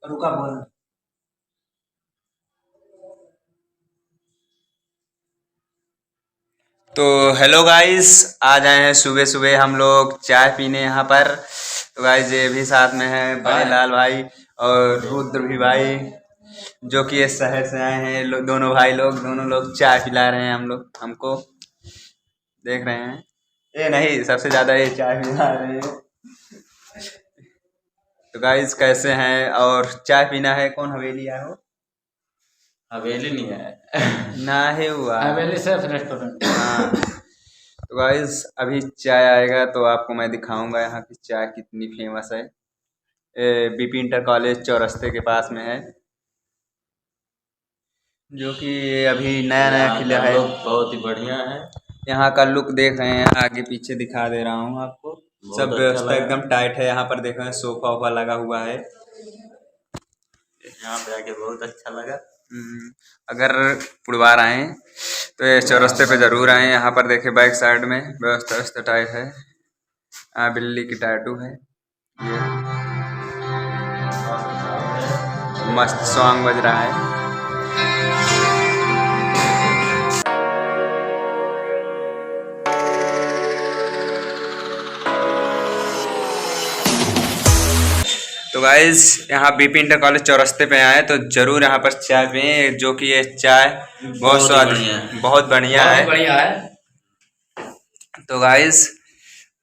रुका बोल। तो हेलो गाइस, आज आए हैं सुबह सुबह हम लोग चाय पीने यहाँ पर। तो गाइस ये भी साथ में है बड़े लाल भाई और रुद्र भी भाई, जो कि इस शहर से आए हैं। दोनों लोग चाय पिला रहे हैं हम लोग हमको, देख रहे हैं। ये नहीं, सबसे ज्यादा ये चाय पिला रहे हैं। तो गाइस कैसे हैं? और चाय पीना है, कौन हवेली आया हो? हवेली नहीं है। ना ही हुआ हवेली सिर्फ रेस्टोरेंट। हाँ। तो गाइस अभी चाय आएगा तो आपको मैं दिखाऊंगा यहाँ की चाय कितनी फेमस है। बीपी इंटर कॉलेज चौरस्ते के पास में है, जो कि ये अभी नया नया यहाँ खिला का है। लोग बहुत ही बढ़िया है। यहाँ का लुक देख रहे हैं, आगे पीछे दिखा दे रहा हूँ आपको। बहुत सब अच्छा व्यवस्था लगा। एकदम टाइट है। यहाँ पर देख रहे हैं सोफा वोफा लगा हुआ है। यहाँ पे आके बहुत अच्छा लगा। अगर पुरवार आए तो ये चौरस्ते पे जरूर आए। यहाँ पर देखे बैक साइड में व्यवस्था टाइट है। बिल्ली की टैटू है ये। मस्त सॉन्ग बज रहा है। तो गाइज यहाँ बीपी इंटर कॉलेज चौरस्ते पे आए तो जरूर यहाँ पर चाय पिए, जो कि ये चाय बहुत स्वादिष्ट, बहुत बढ़िया है। तो गाइज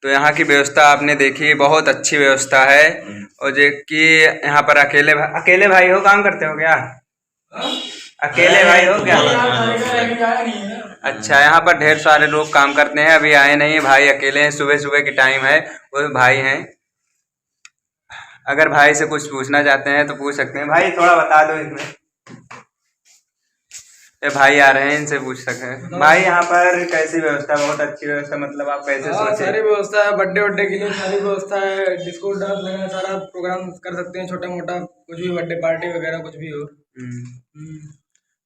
तो यहाँ की व्यवस्था आपने देखी, बहुत अच्छी व्यवस्था है। और जो कि यहाँ पर अकेले भाई हो, काम करते हो क्या? अकेले भाई हो क्या? अच्छा, यहाँ पर ढेर सारे लोग काम करते हैं, अभी आए नहीं भाई, अकेले हैं। सुबह सुबह की टाइम है, वो भाई हैं। अगर भाई से कुछ पूछना चाहते हैं तो पूछ सकते हैं। भाई थोड़ा बता दो इसमें। ये भाई आ रहे हैं, इनसे पूछ सकते हैं। भाई यहाँ पर कैसी व्यवस्था? बहुत अच्छी व्यवस्था, मतलब आप कैसे सोचे? सारी व्यवस्था है, बर्थडे वड्डे के लिए सारी व्यवस्था है। डिस्को डांस वगैरह सारा प्रोग्राम कर सकते हैं, छोटा मोटा कुछ भी, बर्थडे पार्टी वगैरह कुछ भी हो।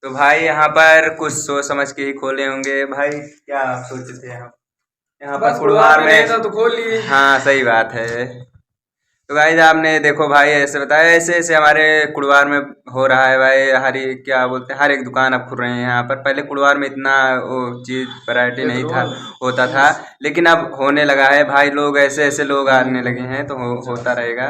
तो भाई यहाँ पर कुछ सोच समझ के ही खोले होंगे। भाई क्या आप सोचे थे? यहाँ पर कुड़वार में था तो खोल लिए। हाँ सही बात है। तो गाइस आपने देखो भाई, ऐसे बताया, ऐसे ऐसे हमारे कुड़वार में हो रहा है भाई। क्या बोलते हैं, हर एक दुकान अब खुल रहे हैं यहाँ पर। पहले कुड़वार में इतना वो चीज वैरायटी नहीं था, होता था, लेकिन अब होने लगा है भाई। लोग ऐसे ऐसे लोग आने लगे हैं तो होता रहेगा।